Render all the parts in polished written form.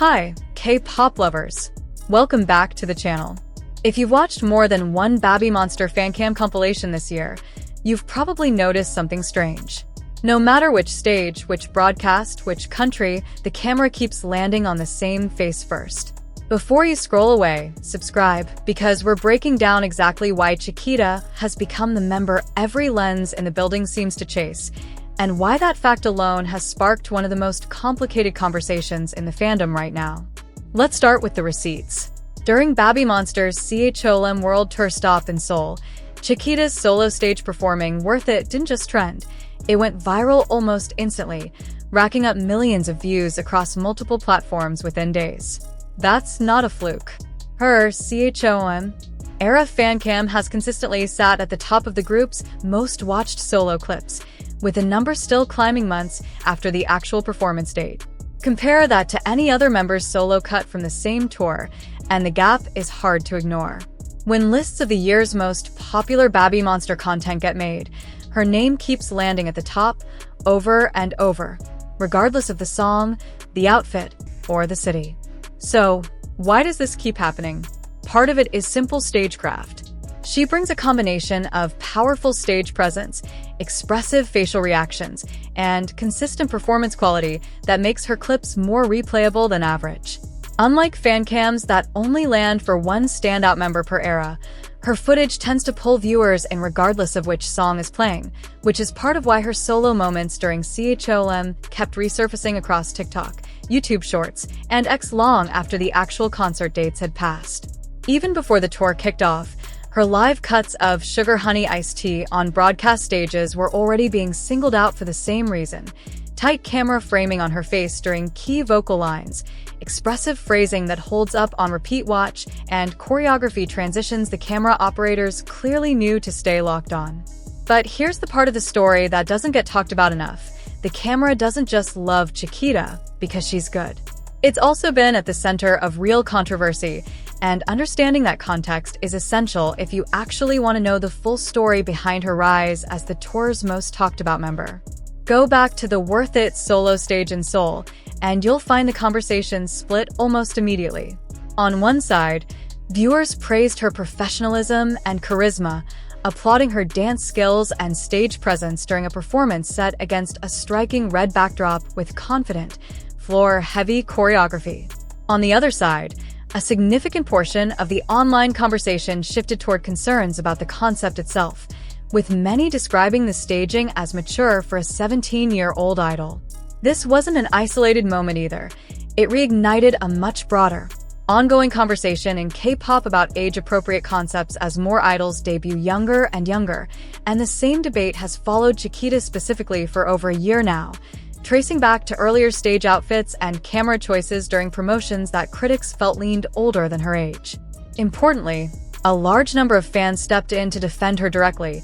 Hi, K-pop lovers. Welcome back to the channel. If you've watched more than one BABYMONSTER Fancam compilation this year, you've probably noticed something strange. No matter which stage, which broadcast, which country, the camera keeps landing on the same face first. Before you scroll away, subscribe, because we're breaking down exactly why Chiquita has become the member every lens in the building seems to chase, and why that fact alone has sparked one of the most complicated conversations in the fandom right now. Let's start with the receipts. During BABYMONSTER's CHOLM World Tour stop in Seoul, Chiquita's solo stage performing Worth It didn't just trend. It went viral almost instantly, racking up millions of views across multiple platforms within days. That's not a fluke. Her CHOM era Fancam has consistently sat at the top of the group's most watched solo clips, with the number still climbing months after the actual performance date. Compare that to any other member's solo cut from the same tour, and the gap is hard to ignore. When lists of the year's most popular BABYMONSTER content get made, her name keeps landing at the top over and over, regardless of the song, the outfit, or the city. So, why does this keep happening? Part of it is simple stagecraft. She brings a combination of powerful stage presence, expressive facial reactions, and consistent performance quality that makes her clips more replayable than average. Unlike fancams that only land for one standout member per era, her footage tends to pull viewers in regardless of which song is playing, which is part of why her solo moments during CHOLM kept resurfacing across TikTok, YouTube Shorts, and X long after the actual concert dates had passed. Even before the tour kicked off, her live cuts of Sugar Honey Iced Tea on broadcast stages were already being singled out for the same reason. Tight camera framing on her face during key vocal lines, expressive phrasing that holds up on repeat watch, and choreography transitions the camera operators clearly knew to stay locked on. But here's the part of the story that doesn't get talked about enough. The camera doesn't just love Chiquita because she's good. It's also been at the center of real controversy, and understanding that context is essential if you actually want to know the full story behind her rise as the tour's most talked about member. Go back to the Worth It solo stage in Seoul, and you'll find the conversation split almost immediately. On one side, viewers praised her professionalism and charisma, applauding her dance skills and stage presence during a performance set against a striking red backdrop with confident, floor-heavy choreography. On the other side, a significant portion of the online conversation shifted toward concerns about the concept itself, with many describing the staging as mature for a 17-year-old idol. This wasn't an isolated moment either. It reignited a much broader, ongoing conversation in K-pop about age-appropriate concepts as more idols debut younger and younger, and the same debate has followed Chiquita specifically for over a year now, tracing back to earlier stage outfits and camera choices during promotions that critics felt leaned older than her age. Importantly, a large number of fans stepped in to defend her directly,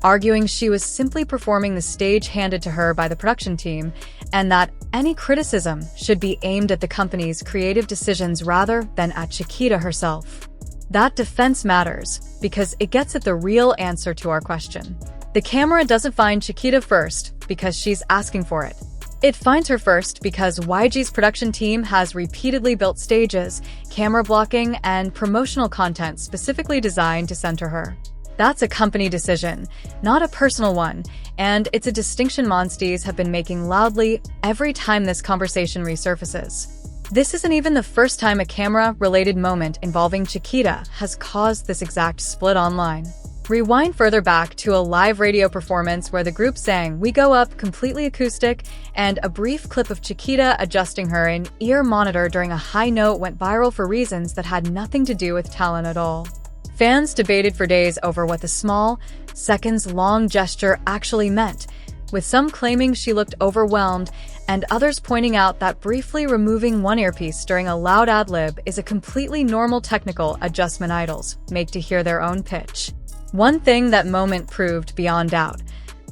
arguing she was simply performing the stage handed to her by the production team, and that any criticism should be aimed at the company's creative decisions rather than at Chiquita herself. That defense matters, because it gets at the real answer to our question. The camera doesn't find Chiquita first because she's asking for it. It finds her first because YG's production team has repeatedly built stages, camera blocking, and promotional content specifically designed to center her. That's a company decision, not a personal one, and it's a distinction Monstiez have been making loudly every time this conversation resurfaces. This isn't even the first time a camera-related moment involving Chiquita has caused this exact split online. Rewind further back to a live radio performance where the group sang "We Go Up" completely acoustic, and a brief clip of Chiquita adjusting her in-ear monitor during a high note went viral for reasons that had nothing to do with talent at all. Fans debated for days over what the small, seconds-long gesture actually meant, with some claiming she looked overwhelmed and others pointing out that briefly removing one earpiece during a loud ad-lib is a completely normal technical adjustment idols make to hear their own pitch. One thing that moment proved beyond doubt: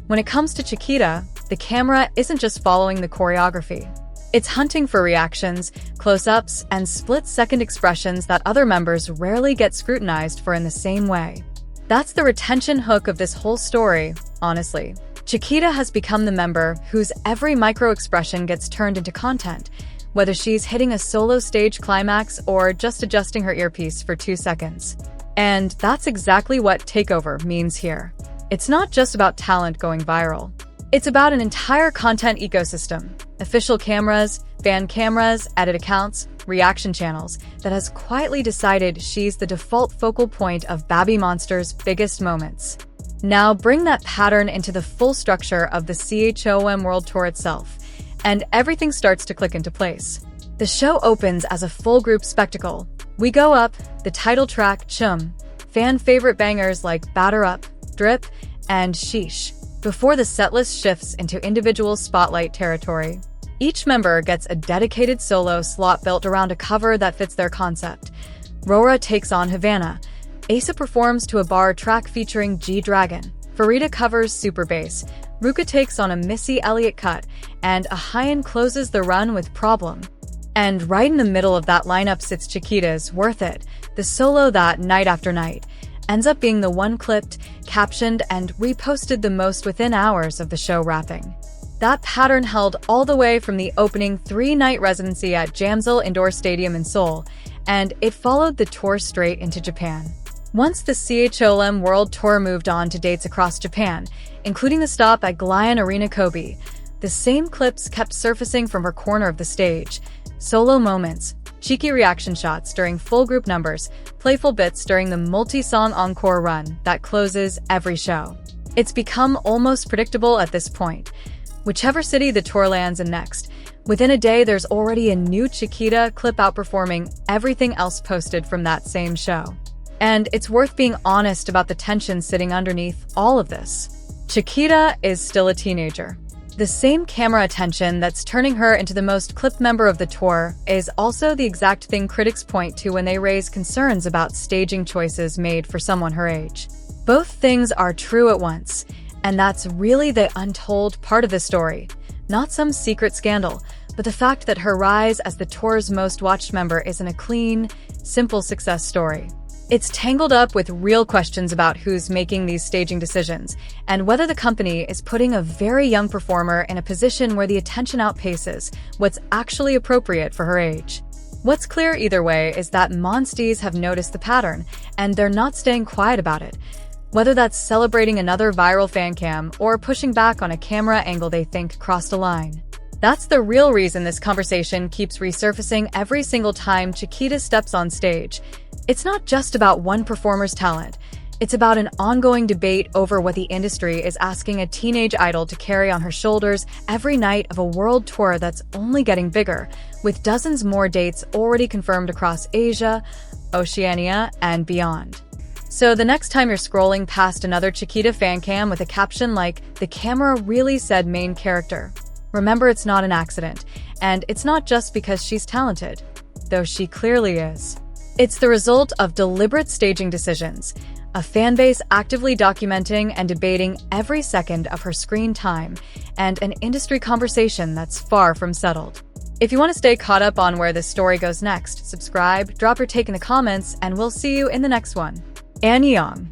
when it comes to Chiquita, the camera isn't just following the choreography. It's hunting for reactions, close-ups, and split-second expressions that other members rarely get scrutinized for in the same way. That's the retention hook of this whole story, honestly. Chiquita has become the member whose every micro-expression gets turned into content, whether she's hitting a solo stage climax or just adjusting her earpiece for 2 seconds. And that's exactly what Takeover means here. It's not just about talent going viral. It's about an entire content ecosystem, official cameras, fan cameras, edit accounts, reaction channels that has quietly decided she's the default focal point of BABYMONSTER's biggest moments. Now bring that pattern into the full structure of the CHOM World Tour itself, and everything starts to click into place. The show opens as a full group spectacle. We go up, the title track, Chum, fan favorite bangers like Batter Up, Drip, and Sheesh, before the setlist shifts into individual spotlight territory. Each member gets a dedicated solo slot built around a cover that fits their concept. Rora takes on Havana. Asa performs to a bar track featuring G-Dragon. Farida covers Super Bass. Ruka takes on a Missy Elliott cut, and Ahayan closes the run with Problem. And right in the middle of that lineup sits Chiquita's Worth It, the solo that, night after night, ends up being the one clipped, captioned, and reposted the most within hours of the show wrapping. That pattern held all the way from the opening 3-night residency at Jamsil Indoor Stadium in Seoul, and it followed the tour straight into Japan. Once the CHOM World Tour moved on to dates across Japan, including the stop at Galion Arena Kobe, the same clips kept surfacing from her corner of the stage. Solo moments, cheeky reaction shots during full group numbers, playful bits during the multi-song encore run that closes every show. It's become almost predictable at this point. Whichever city the tour lands in next, within a day there's already a new Chiquita clip outperforming everything else posted from that same show. And it's worth being honest about the tension sitting underneath all of this. Chiquita is still a teenager. The same camera attention that's turning her into the most clipped member of the tour is also the exact thing critics point to when they raise concerns about staging choices made for someone her age. Both things are true at once, and that's really the untold part of the story. Not some secret scandal, but the fact that her rise as the tour's most watched member isn't a clean, simple success story. It's tangled up with real questions about who's making these staging decisions, and whether the company is putting a very young performer in a position where the attention outpaces what's actually appropriate for her age. What's clear either way is that Monstiez have noticed the pattern, and they're not staying quiet about it. Whether that's celebrating another viral fancam or pushing back on a camera angle they think crossed a line. That's the real reason this conversation keeps resurfacing every single time Chiquita steps on stage. It's not just about one performer's talent. It's about an ongoing debate over what the industry is asking a teenage idol to carry on her shoulders every night of a world tour that's only getting bigger, with dozens more dates already confirmed across Asia, Oceania, and beyond. So the next time you're scrolling past another Chiquita fancam with a caption like, "The camera really said main character," remember it's not an accident, and it's not just because she's talented, though she clearly is. It's the result of deliberate staging decisions, a fanbase actively documenting and debating every second of her screen time, and an industry conversation that's far from settled. If you want to stay caught up on where this story goes next, subscribe, drop your take in the comments, and we'll see you in the next one. Annyeong.